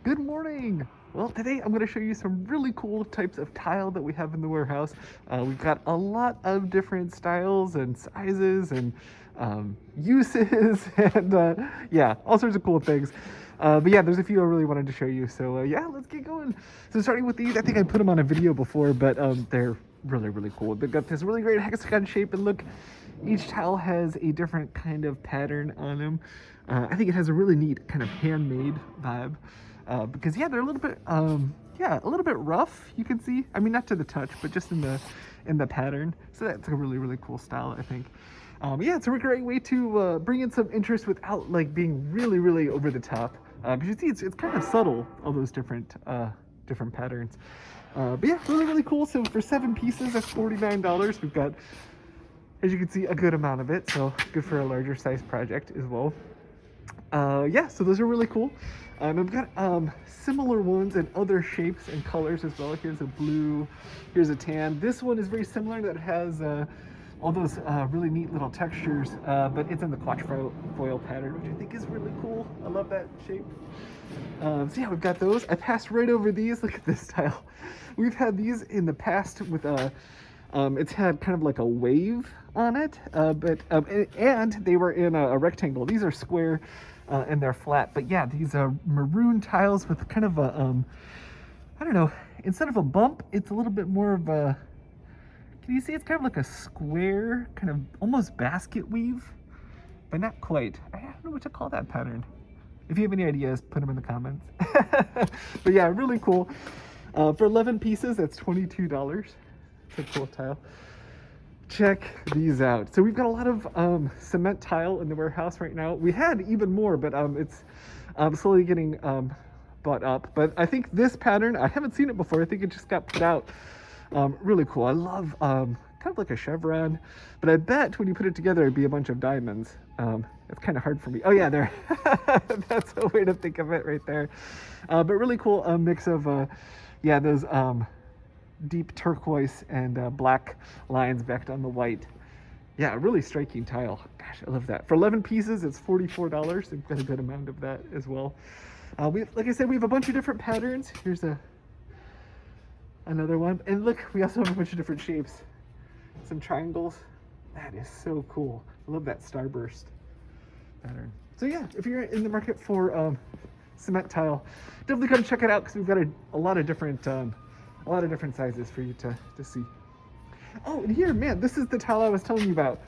Good morning! Well, today I'm going to show you some really cool types of tile that we have in the warehouse. We've got a lot of different styles and sizes and uses and yeah, all sorts of cool things. But yeah, there's a few I really wanted to show you. So yeah, let's get going. So starting with these, I think I put them on a video before, but they're really cool. They've got this really great hexagon shape, and look, each tile has a different kind of pattern on them. I think it has a really neat kind of handmade vibe. Because yeah, they're a little bit yeah, a little bit rough, you can see. I mean, not to the touch, but just in the pattern. So that's a really cool style, I think. Yeah, it's a great way to bring in some interest without like being really over the top. Because you see, it's kind of subtle, all those different patterns. But yeah, really cool. So for 7 pieces, that's $49. We've got, as you can see, a good amount of it. So good for a larger size project as well. Yeah, so those are really cool. I've got similar ones in other shapes and colors as well. Here's a blue, here's a tan. This one is very similar, that has all those really neat little textures, but it's in the clutch foil pattern, which I think is really cool. I love that shape. So yeah, we've got those. I passed right over these. Look at this tile. We've had these in the past with it's had kind of like a wave on it, and they were in a rectangle. These are square and they're flat. But yeah, these are maroon tiles with kind of a, I don't know, instead of a bump, it's a little bit more of a, can you see it's kind of like a square, kind of almost basket weave, but not quite. I don't know what to call that pattern. If you have any ideas, put them in the comments. But yeah, really cool. For 11 pieces, that's $22. It's a cool tile. Check these out. So we've got a lot of cement tile in the warehouse right now. We had even more, but it's slowly getting bought up. But I think this pattern, I haven't seen it before. I think it just got put out. Really cool. I love kind of like a chevron, but I bet when you put it together, it'd be a bunch of diamonds. It's kind of hard for me. Oh yeah, there. That's a way to think of it right there. But really cool mix of, yeah, those deep turquoise and black lines backed on the white. Yeah, really striking tile. Gosh, I love that. For 11 pieces, it's $44. We've got a good amount of that as well. Like I said, we have a bunch of different patterns. Here's another one. And look, we also have a bunch of different shapes. Some triangles. That is so cool. I love that starburst pattern. So yeah, if you're in the market for cement tile, definitely come check it out, because we've got a lot of different sizes for you to see. Oh, and here, man, this is the tile I was telling you about.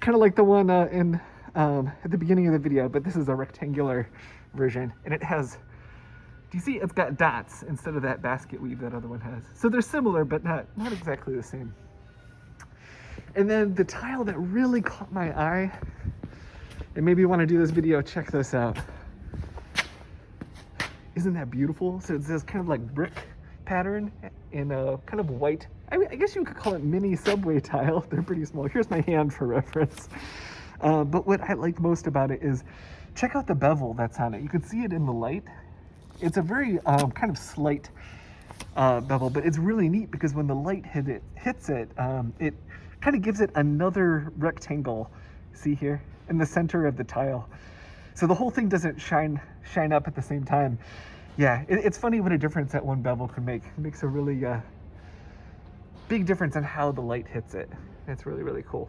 Kind of like the one in at the beginning of the video, but this is a rectangular version, and it has, do you see, it's got dots instead of that basket weave that other one has. So they're similar, but not exactly the same. And then the tile that really caught my eye, and maybe you want to do this video, check this out. Isn't that beautiful? So it's this kind of like brick pattern in a kind of white, I mean, I guess you could call it mini subway tile. They're pretty small. Here's my hand for reference. But what I like most about it is, check out the bevel that's on it. You can see it in the light. It's a very kind of slight bevel, but it's really neat because when the light hits it, it kind of gives it another rectangle. See here in the center of the tile. So the whole thing doesn't shine up at the same time. Yeah, it's funny what a difference that one bevel can make. It makes a really big difference in how the light hits it. It's really cool.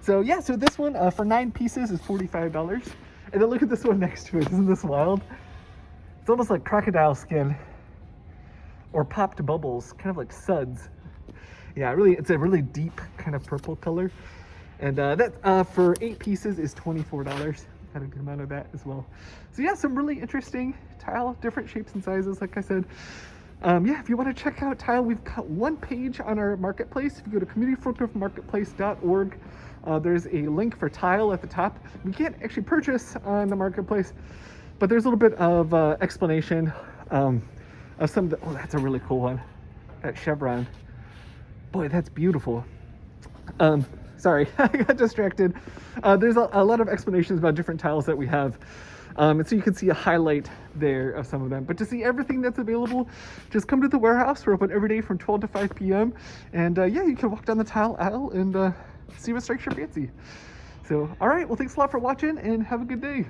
So yeah, so this one for 9 pieces is $45. And then look at this one next to it. Isn't this wild? It's almost like crocodile skin or popped bubbles, kind of like suds. Yeah, it's a really deep kind of purple color. And that for 8 pieces is $24. Got a good amount of that as well. So yeah, some really interesting tile, different shapes and sizes, like I said. Yeah, if you want to check out tile, we've got one page on our marketplace. If you go to communityforkliftmarketplace.org, there's a link for tile at the top. We can't actually purchase on the marketplace, but there's a little bit of explanation of some of the, oh, that's a really cool one. That chevron. Boy, that's beautiful. Sorry, I got distracted. There's a lot of explanations about different tiles that we have. And so you can see a highlight there of some of them. But to see everything that's available, just come to the warehouse. We're open every day from 12 to 5 p.m. And yeah, you can walk down the tile aisle and see what strikes your fancy. So, all right, well, thanks a lot for watching and have a good day.